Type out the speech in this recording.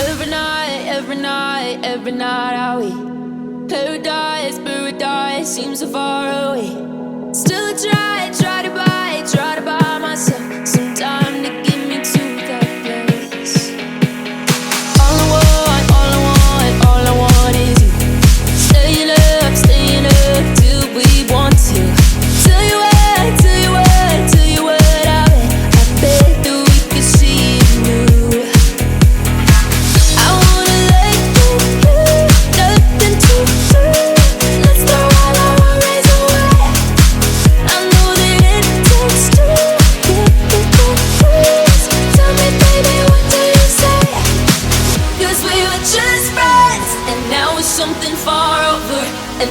every night are we paradise, paradise seems so far away. Still I try to buy myself some time to get me to that place. All I want is you. Staying up till we want to. Tell you what I bet that we could see it new. I wanna let you, nothing to do. Let's throw all our worries away. I know that it takes two to get the breeze. Tell me, baby, what do you say? 'Cause we were just friends, and now it's something far over. And